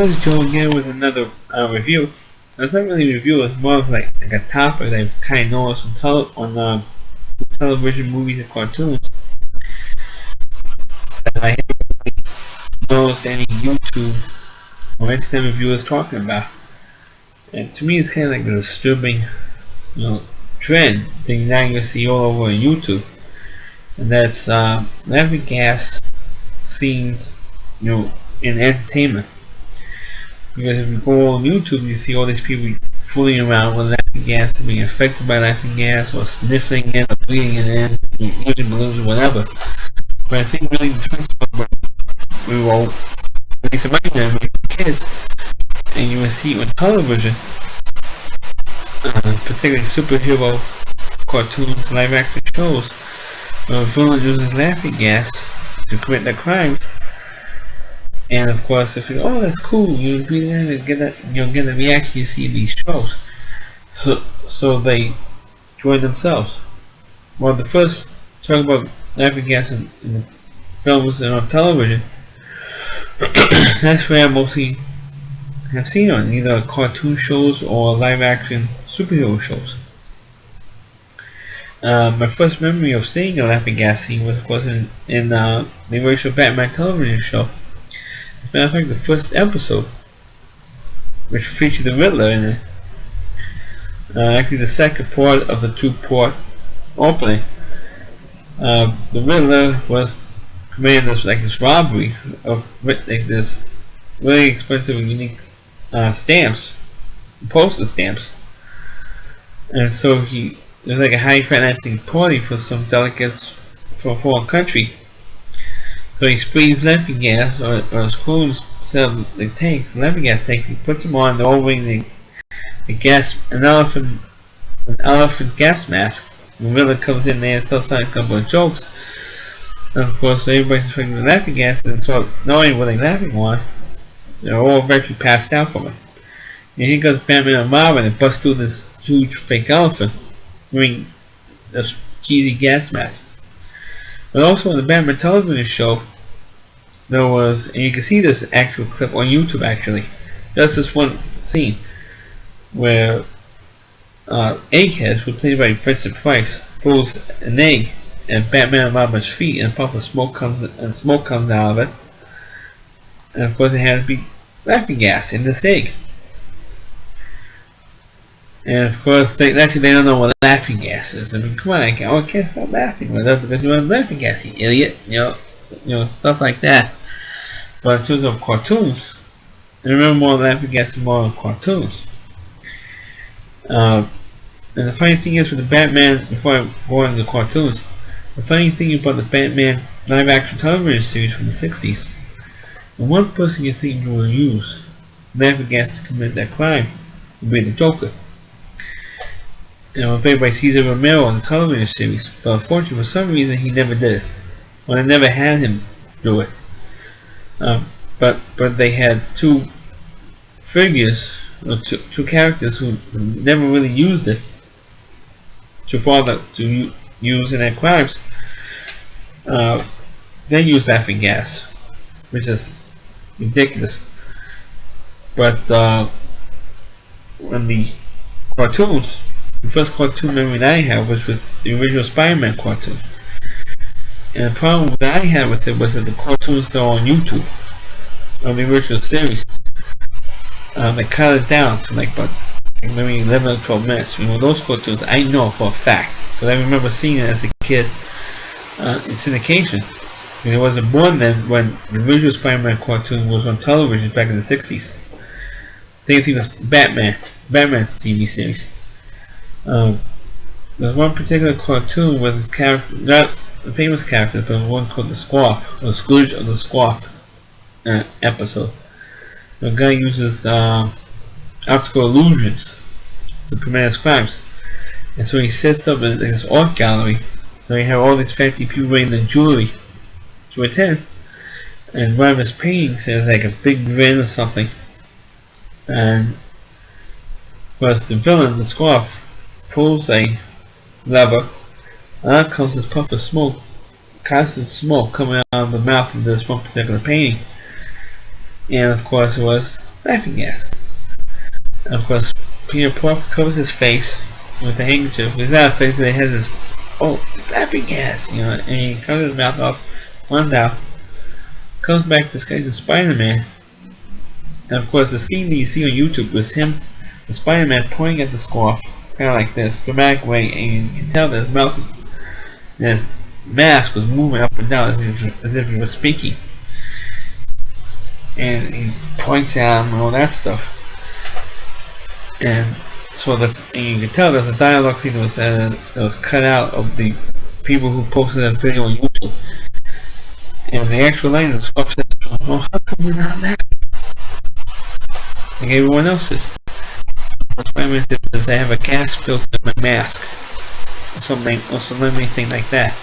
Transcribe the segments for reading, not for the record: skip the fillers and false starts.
This is Joe again with another review. It's not really a review, it's more of like a topic that I've kind of noticed on television, movies, and cartoons. That I haven't really noticed any YouTube or Instagram reviewers talking about. And to me, it's kind of like a disturbing, trend thing now you see all over on YouTube. And that's laughing gas scenes, in entertainment. Because if you go on YouTube, you see all these people fooling around with laughing gas, being affected by laughing gas, or sniffing it, or breathing it in, using balloons, or whatever. But I think really the trend when we were, at least in my time, when we were kids, and you would see it on television, particularly superhero cartoons, live action shows, where villains using laughing gas to commit their crimes. And of course, if you that's cool, you be there to get that, get the reaction you see in these shows. So they join themselves. Well, the first talk about laughing gas in the films and on television, that's where I mostly have seen on either cartoon shows or live action superhero shows. My first memory of seeing a laughing gas scene was, of course, in the original Batman television show. As a matter of fact, the first episode, which featured the Riddler in it, actually the second part of the two-part opening. The Riddler was committing this robbery of this really expensive and unique stamps, postal stamps, and so there was like a high financing party for some delegates from a foreign country. So he sprays laughing gas, or his clones sell the tanks, laughing gas tanks. He puts them on, lowering an elephant gas mask. The villain comes in there and starts a couple of jokes. And of course, everybody's expecting the laughing gas, and so knowing what they're laughing on, they're all eventually passed out from it. And here goes Batman and Robin and busts through this huge fake elephant, wearing this cheesy gas mask. But also in the Batman television show, there was, and you can see this actual clip on YouTube actually, there's this one scene where Egghead, who played by Vincent Price, throws an egg at Batman and Robin's feet, and a puff of smoke comes out of it. And of course, it had to be laughing gas in this egg. And of course, they don't know what laughing gas is. I mean, come on, I can't stop laughing. Because you want laughing gas, you idiot. Stuff like that. But in terms of cartoons, I remember more laughing gas and more cartoons. And the funny thing is with the Batman, before I go on to the cartoons, the funny thing about the Batman live action television series from the 60s, the one person you think you will use laughing gas to commit that crime would be the Joker. Played by Cesar Romero on the television series, but unfortunately for some reason he never did it. Well, they never had him do it. But they had two figures, or two characters who never really used it to use in their crimes. They used laughing gas, which is ridiculous. But when the cartoons, the first cartoon memory that I have was with the original Spider-Man cartoon. And the problem that I had with it was that the cartoons that are on YouTube, on the original series, they cut it down to maybe 11 or 12 minutes. Those cartoons I know for a fact, because I remember seeing it as a kid in syndication. Because I wasn't born then when the original Spider-Man cartoon was on television back in the 60s. Same thing with Batman's TV series. There's one particular cartoon with this character, not a famous character, but one called the Squaff, or Scourge of the Squaff episode. The guy uses optical illusions to commit his crimes. And so he sets up this art gallery, so you have all these fancy people wearing the jewelry to attend. And one of his paintings has like a big grin or something. And whereas the villain, the Squaff, pulls a lever, and out comes this puff of smoke, constant smoke coming out of the mouth of this one particular painting. And of course it was laughing gas. And of course, Peter Parker covers his face with a handkerchief. He's not a face, but he has his it's laughing gas, and he covers his mouth off, runs out, comes back disguised as Spider-Man. And of course, the scene that you see on YouTube was him, the Spider-Man, pointing at the scarf, kind of like this, dramatic way, and you can tell that his mouth, his mask was moving up and down as if he was speaking. And he points at him and all that stuff. And so and you can tell there's a dialogue scene that was cut out of the people who posted that video on YouTube. And the actual line is, "Oh, how come we're not laughing like everyone else is?" Spider-Man says, "I have a gas filter in my mask," or something like that.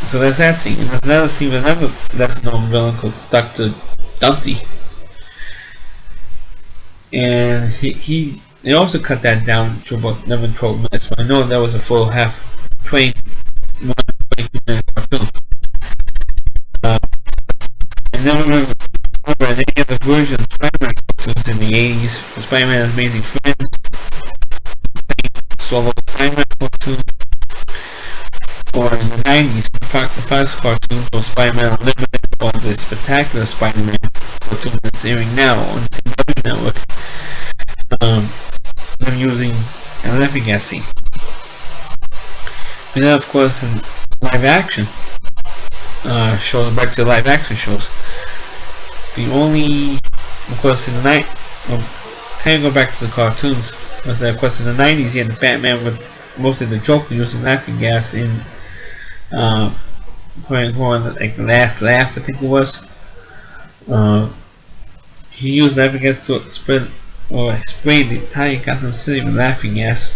So there's that scene. And there's another scene with another lesser-known villain called Dr. Dante. And they also cut that down to about 11-12 minutes, but I know that was a full 20 minute cartoon. I never remember any other version of Spider-Man cartoons in the 80s. Spider-Man Amazing Friends, Solo Spider-Man cartoon, or in the 90s, the Fox cartoons or Spider-Man Unlimited, or the Spectacular Spider-Man cartoon that's airing now on the CW network. I'm using a laughing gas scene. And then, of course, in live action shows, back to live action shows, the only, of course, in the night, kind of go back to the cartoons, was that, of course, in the 90s, you had the Batman with mostly the Joker using laughing gas in going like the last laugh, I think it was. He used laughing gas to sprayed the entire Gotham City with laughing gas.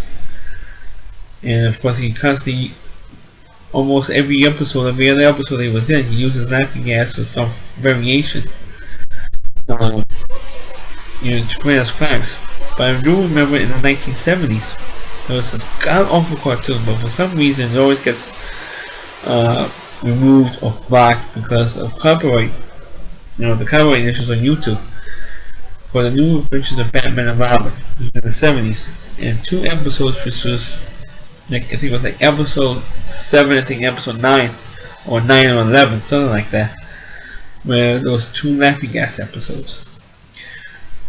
And of course, he constantly, almost every other episode he was in, he uses laughing gas with some variation. To commit his crimes. But I do remember in the 1970s, there was this god-awful cartoon, but for some reason it always gets removed or blocked because of copyright. The copyright issues on YouTube. For the new adventures of Batman and Robin, which was in the 70s, and 2 episodes, which was, I think it was like episode 7, I think episode 9, or 9 or 11, something like that, where there was 2 laughing gas episodes.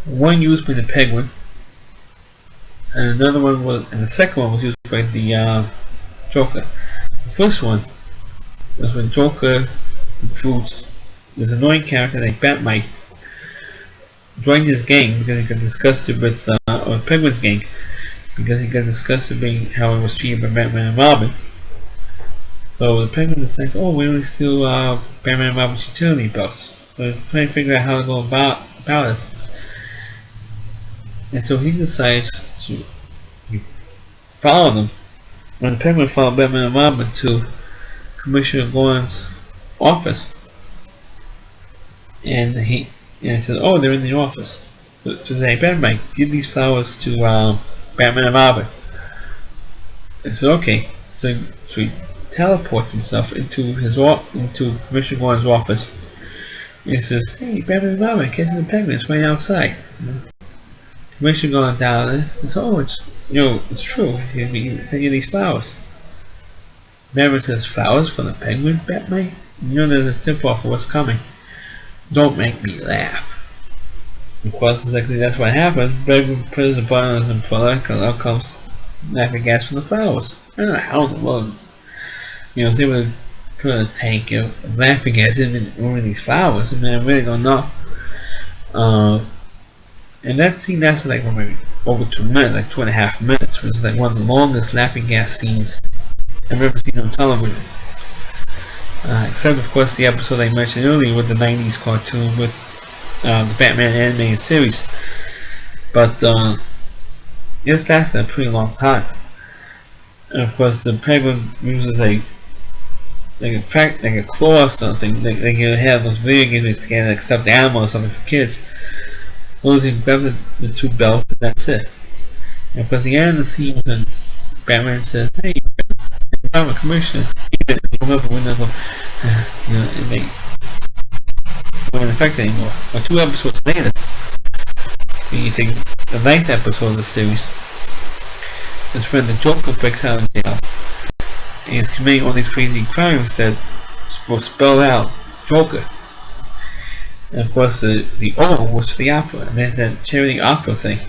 One used by the Penguin, and the second one was used by the Joker. The first one was when Joker recruits this annoying character like Batmite, joined his gang because he got disgusted with, or Penguin's gang, because he got disgusted being how he was treated by Batman and Robin. So the Penguin decides, we only steal Batman and Robin's utility belts. So they're trying to figure out how to go about it. And so he decides to follow them. When the Penguin followed Batman and Robin to Commissioner Gordon's office, and he said, they're in the office. So say, Batman, give these flowers to Batman and Robin. And said, okay. So he teleports himself into Commissioner Gordon's office. And he says, hey, Batman and Robin, get to the Penguin, it's right outside. Commissioner Gordon down there and says, it's true. He sent you these flowers. Batman says, flowers for the Penguin, Batman? There's a tip-off of what's coming. Don't make me laugh. Of course, exactly that's what happened. Batman presses a button on his umbrella, because out comes laughing gas from the flowers. I don't know how in the world, if they would put a tank of laughing gas in these flowers. I really don't know. And that scene lasted like maybe over 2 minutes, like 2.5 minutes, which is like one of the longest laughing gas scenes I've ever seen on television. Except, of course, the episode I mentioned earlier with the 90s cartoon with the Batman animated series. But this lasted a pretty long time. And of course, the Penguin uses a claw or something. Like you have those video games that can accept animals or something for kids. Those you grab the 2 belts and that's it. And of course, the end of the scene when Batman says, hey, I'm a commissioner. It won't affect anymore. But 2 episodes later, you think the 9th episode of the series is when the Joker breaks out of jail and he's committing all these crazy crimes that will spell out Joker. And of course the O was for the opera, and there's that charity opera thing.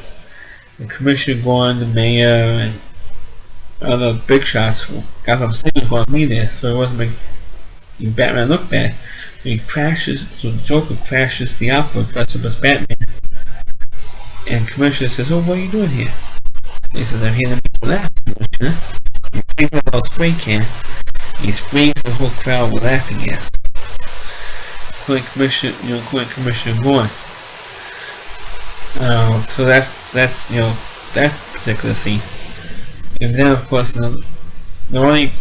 The Commissioner Gordon, the mayor, and other big shots got them singing going to be there, so it wasn't making Batman look bad. So the Joker crashes the opera dressed up as Batman. And Commissioner says, "Oh, what are you doing here?" And he says, "I'm here to make you laugh, Commissioner." He takes out a little spray can, and he sprays the whole crowd with laughing gas. Including Commissioner Gordon. So that's that particular scene. And then of course the only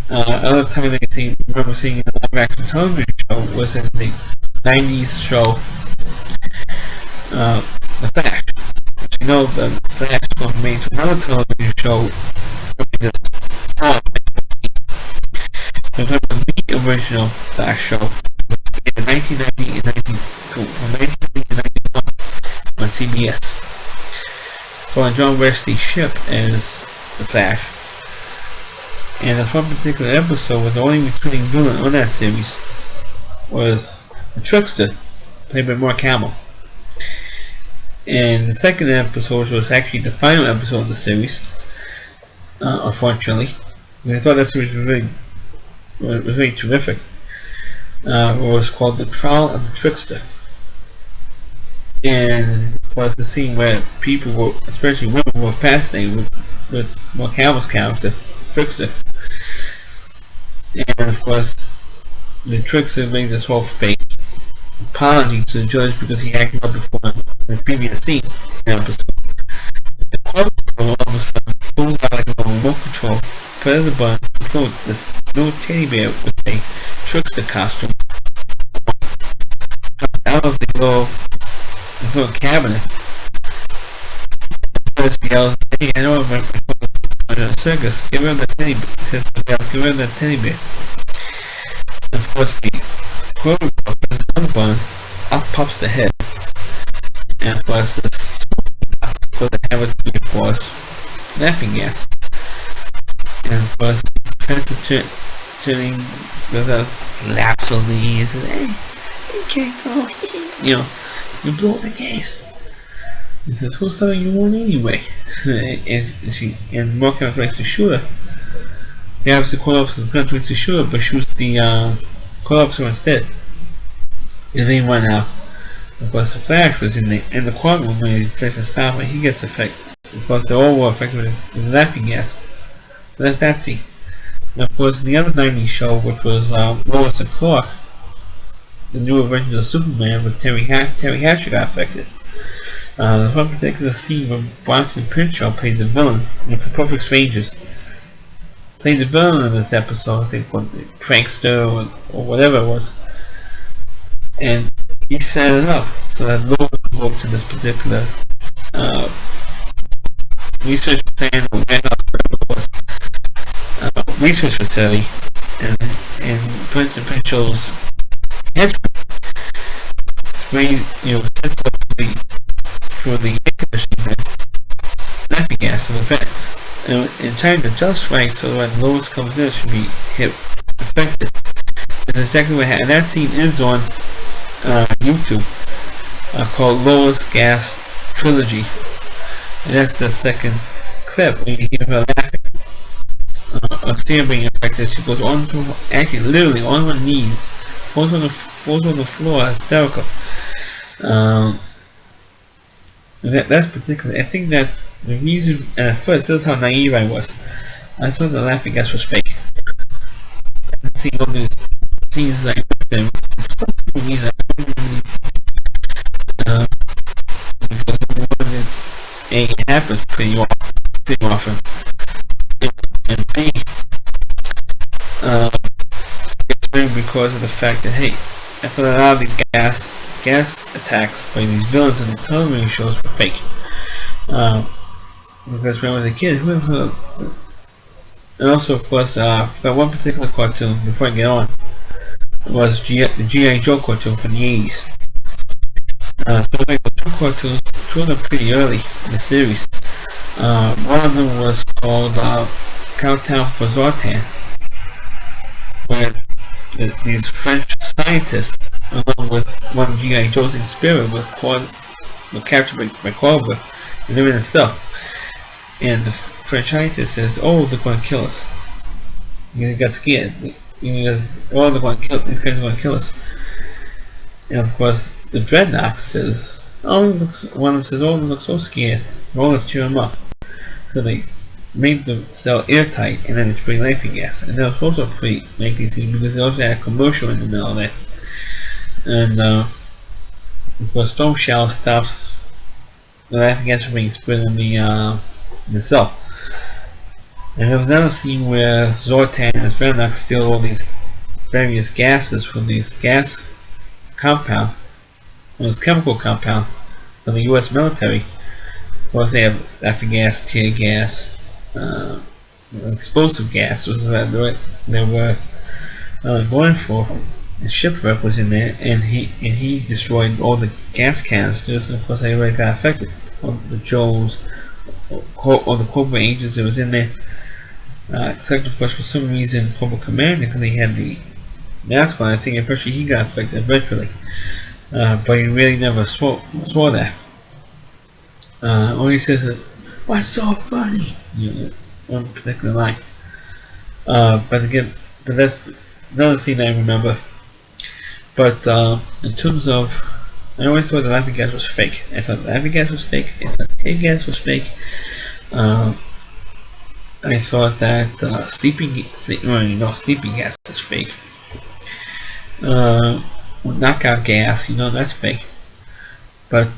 other time I remember seeing a live action television show was in the 90s show The Flash. Which you know the Flash was made to another television show Remember the original Flash show in 1990 and 92, from 1990 to 91 on CBS. So on John Wesley's ship as the Flash. And this one particular episode where the only returning villain on that series was the Trickster, played by Mark Hamill. And the second episode was actually the final episode of the series, unfortunately. And I thought that series was really terrific. It was called The Trial of the Trickster. And it was the scene where people were, especially women, were fascinated with Mark Hamill's character, Trickster. And of course, the Trickster made this whole fake apology to the judge because he acted up before in the previous scene in the episode. The club all of a sudden pulls out like a little remote control, presses the button, and this little teddy bear with a Trickster costume out of this little cabinet. The judge yells, "Hey, I know I'm in a circus, give him the teddy bear." He says, "Give him the teddy bear." And of course, the choreographer presses another button, up pops the head. And of course, they have it before us, laughing gas. And of course, the professor turning with us, laughs on the ears, and says, "Hey, you can't go, you blew up the case." He says, "Who's telling you one anyway?" and Mark tries to shoot her. He has the court officer's gun, tries to shoot her, but shoots the court officer instead. And then run out. Of course, the Flash was in the courtroom when he tries to stop it. He gets affected. Of course, they all were affected with laughing gas. So that's that scene. And of course, the other 90s show, which was Lois and Clark, the new version of Superman with Terry Hatcher got affected. There's one particular scene where Bronson Pinchot played the villain, for Perfect Strangers. Played the villain in this episode, I think, called Prankster or whatever it was. And he set it up so that Lois would go to this particular research plan or warehouse research facility, and Bronson Pinchot's henchman sets up for the air conditioning laughing gas in effect. And time to just right so that when Lois comes in, it should be hit affected. That's exactly what happened. And that scene is on YouTube, called Lois Gas Trilogy. And that's the second clip where you hear her laughing. Sam being affected. She goes on to, actually literally on her knees, falls on the floor, hysterical. That's particular. I think that the reason, and at first, this is how naive I was. I thought the laughing gas was fake. And seeing all these scenes like them, for some reason, I don't really because it happens pretty often. And B, it's really because of the fact that, hey, I thought a lot of these gas attacks by these villains in these television shows were fake. Because when I was a kid, and also of course, that one particular cartoon, before I get on, was the G.I. Joe cartoon from the 80s. So I was two cartoons, two of them pretty early in the series. One of them was called Countdown for Zortan, where these French scientists, along with one of G.I. Joe's in spirit, were captured by Cobra, and they're in a cell. And the French scientist says, "Oh, they're going to kill us." He got scared. These guys are going to kill us. And of course, the Dreadnought says, one of them says, "Oh, they look so scared. Well, let's cheer them up." So they made the cell airtight, and then they sprayed laughing gas. And that was also pretty making scene because they also had a commercial in the middle of that. And of course, Storm Shadow stops the laughing gas from being sprayed in the cell. And there was another scene where Zortan and his Dreadnought steal all these various gases from these gas compound, this chemical compound from the U.S. military. Of course, they have laughing gas, tear gas, explosive gas was that they were going for. And Shipwreck was in there, and he destroyed all the gas canisters, and of course everybody got affected. All the Joes, all the Cobra agents that was in there. Except of course for some reason Cobra Commander, because he had the mask on, I think eventually he got affected eventually. But he really never swore that. All he says is, "What's so funny?" One particular line. But again, that's another scene I remember. But in terms of, I always thought the laughing gas was fake. I thought the laughing gas was fake. I thought the tear gas was fake. I thought that sleeping gas is fake. Knockout gas, that's fake. But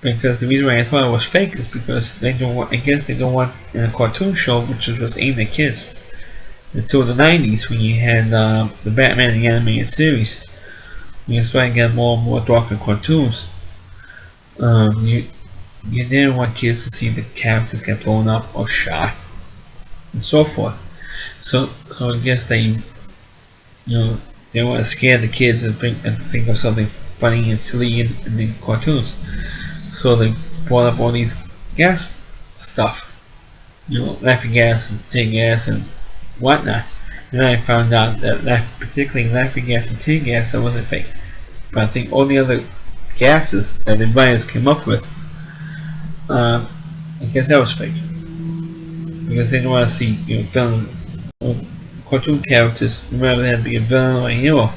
because the reason why I thought it was fake is because they don't want, I guess they don't want, in a cartoon show which was aimed at kids until the 90s, when you had the Batman the animated series, you started getting more and more darker cartoons. You didn't want kids to see the characters get blown up or shot and so forth. So I guess they they want to scare the kids and think of something funny and silly in the cartoons. So they brought up all these gas stuff, laughing gas and tear gas and whatnot. And then I found out that particularly laughing gas and tear gas, that wasn't fake. But I think all the other gases that the inventors came up with, I guess that was fake. Because they didn't want to see villains, cartoon characters, rather than be a villain or a hero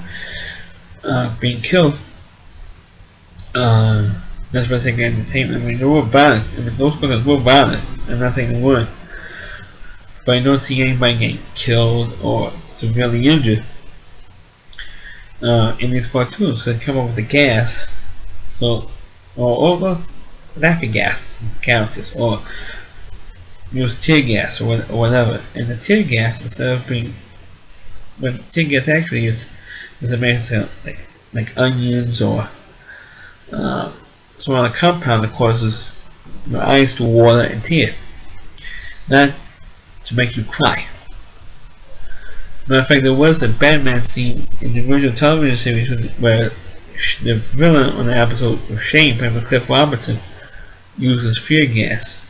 being killed. That's why I think entertainment. I mean, they were violent. I mean, those cartoons were violent. I'm not saying they weren't. But I don't see anybody getting killed or severely injured in these cartoons. So they come up with the gas, or laughing gas, these characters, or use tear gas or whatever. And the tear gas, instead of being, what tear gas actually is a made like onions or some other compound that causes your eyes to water and tear, not to make you cry. Matter of fact, there was a Batman scene in the original television series where the villain on the episode of Shane, played by Cliff Robertson, uses fear gas.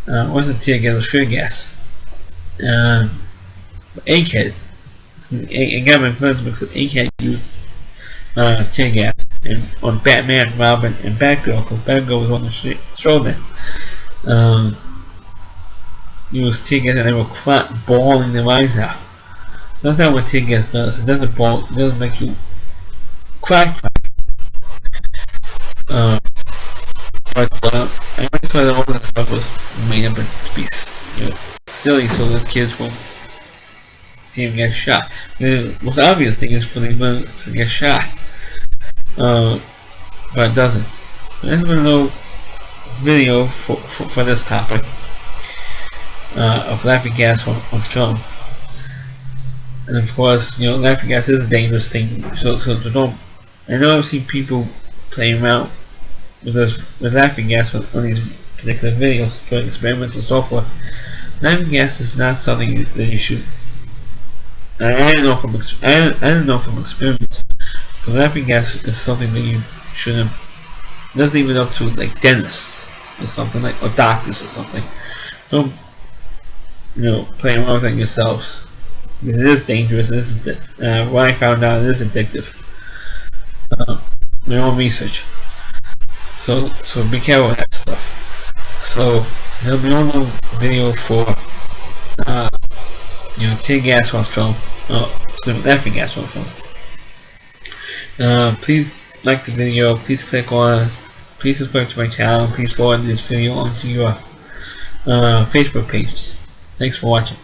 It wasn't tear gas, it was fear gas. Egghead. Again, my friends mixed up. Egghead used tear gas on Batman, Robin, and Batgirl, because Batgirl was on the show then. Used tear gas and they were bawling their eyes out. That's not what tear gas does. It doesn't bawl, it doesn't make you cry. But I always thought that all that stuff was made up to be silly so the kids won't see him get shot. The most obvious thing is for the villains to get shot. But it doesn't. There's been no video for this topic of laughing gas on film. And of course, laughing gas is a dangerous thing. So don't. I know I've seen people playing around with laughing gas on these particular videos, doing experiments and so forth. Laughing gas is not something that you should. I don't know from experiments. But laughing gas is something that shouldn't, doesn't even up to like dentists or something, like, or doctors or something. Don't, play around with it yourselves. It is dangerous. What I found out, it is addictive. My own research. So be careful with that stuff. So there'll be no video for tear gas on film. Laughing gas on film. Please like the video. Please click on. Please subscribe to my channel. Please forward this video onto your Facebook pages. Thanks for watching.